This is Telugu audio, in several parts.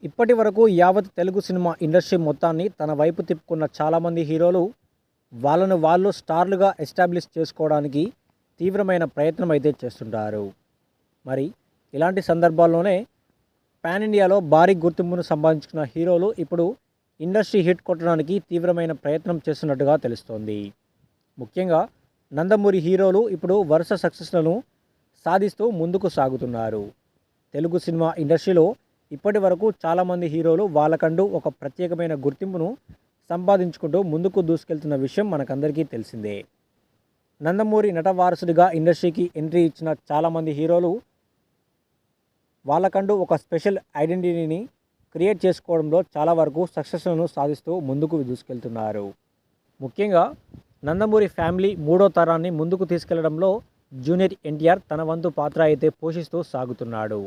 ఇప్పటి వరకు యావత్ తెలుగు సినిమా ఇండస్ట్రీ మొత్తాన్ని తన వైపు తిప్పుకున్న చాలామంది హీరోలు వాళ్ళను వాళ్ళు స్టార్లుగా ఎస్టాబ్లిష్ చేసుకోవడానికి తీవ్రమైన ప్రయత్నం అయితే చేస్తుంటారు. మరి ఇలాంటి సందర్భాల్లోనే పాన్ ఇండియాలో భారీ గుర్తింపును సంపాదించుకున్న హీరోలు ఇప్పుడు ఇండస్ట్రీ హిట్ కొట్టడానికి తీవ్రమైన ప్రయత్నం చేస్తున్నట్టుగా తెలుస్తోంది. ముఖ్యంగా నందమూరి హీరోలు ఇప్పుడు వరుస సక్సెస్లను సాధిస్తూ ముందుకు సాగుతున్నారు. తెలుగు సినిమా ఇండస్ట్రీలో ఇప్పటి వరకు చాలామంది హీరోలు వాళ్ళకంటూ ఒక ప్రత్యేకమైన గుర్తింపును సంపాదించుకుంటూ ముందుకు దూసుకెళ్తున్న విషయం మనకందరికీ తెలిసిందే. నందమూరి నట వారసుడిగా ఇండస్ట్రీకి ఎంట్రీ ఇచ్చిన చాలామంది హీరోలు వాళ్ళకంటూ ఒక స్పెషల్ ఐడెంటిటీని క్రియేట్ చేసుకోవడంలో చాలా వరకు సక్సెస్లను సాధిస్తూ ముందుకు దూసుకెళ్తున్నారు. ముఖ్యంగా నందమూరి ఫ్యామిలీ మూడో తరాన్ని ముందుకు తీసుకెళ్లడంలో జూనియర్ ఎన్టీఆర్ తన వంతు పాత్ర అయితే పోషిస్తూ సాగుతున్నాడు.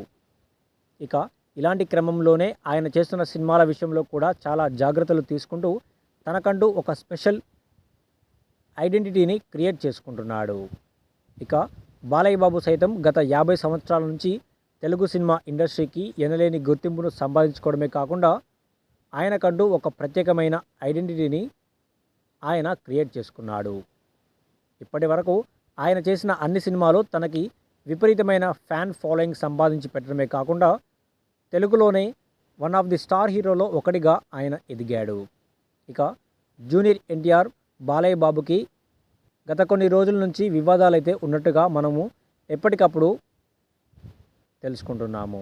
ఇక ఇలాంటి క్రమంలోనే ఆయన చేస్తున్న సినిమాల విషయంలో కూడా చాలా జాగ్రత్తలు తీసుకుంటూ తనకంటూ ఒక స్పెషల్ ఐడెంటిటీని క్రియేట్ చేసుకుంటున్నాడు. ఇక బాలయ్య బాబు సైతం గత 50 సంవత్సరాల నుంచి తెలుగు సినిమా ఇండస్ట్రీకి ఎనలేని గుర్తింపును సంపాదించుకోవడమే కాకుండా ఆయనకంటూ ఒక ప్రత్యేకమైన ఐడెంటిటీని ఆయన క్రియేట్ చేసుకున్నాడు. ఇప్పటి వరకు ఆయన చేసిన అన్ని సినిమాలు తనకి విపరీతమైన ఫ్యాన్ ఫాలోయింగ్ సంపాదించి పెట్టడమే కాకుండా తెలుగులోనే వన్ ఆఫ్ ది స్టార్ హీరోలో ఒకటిగా ఆయన ఎదిగాడు. ఇక జూనియర్ ఎన్టీఆర్ బాలయ్య బాబుకి గత కొన్ని రోజుల నుంచి వివాదాలైతే ఉన్నట్టుగా మనము ఎప్పటికప్పుడు తెలుసుకుంటున్నాము.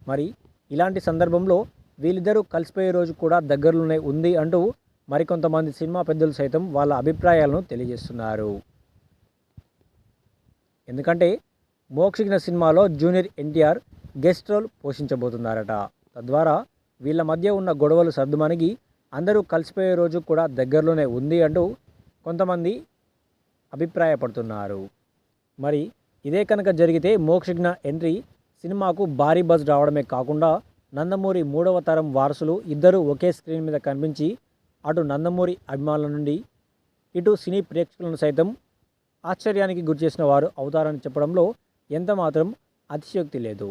మరి ఇలాంటి సందర్భంలో వీళ్ళిద్దరూ కలిసిపోయే రోజు కూడా దగ్గరలోనే ఉంది అంటూ మరికొంతమంది సినిమా పెద్దలు సైతం వాళ్ళ అభిప్రాయాలను తెలియజేస్తున్నారు. ఎందుకంటే మోక్షజ్ఞ సినిమాలో జూనియర్ ఎన్టీఆర్ గెస్ట్ రోల్ పోషించబోతున్నారట. తద్వారా వీళ్ళ మధ్య ఉన్న గొడవలు సర్దుమణిగి అందరూ కలిసిపోయే రోజు కూడా దగ్గరలోనే ఉంది అంటూ కొంతమంది అభిప్రాయపడుతున్నారు. మరి ఇదే కనుక జరిగితే మోక్షజ్ఞ ఎంట్రీ సినిమాకు భారీ బజ్ రావడమే కాకుండా నందమూరి మూడవ తరం వారసులు ఇద్దరు ఒకే స్క్రీన్ మీద కనిపించి అటు నందమూరి అభిమానుల నుండి ఇటు సినీ ప్రేక్షకులను సైతం ఆశ్చర్యానికి గురిచేసిన వారు అవుతారని చెప్పడంలో ఎంతమాత్రం అతిశయోక్తి లేదు.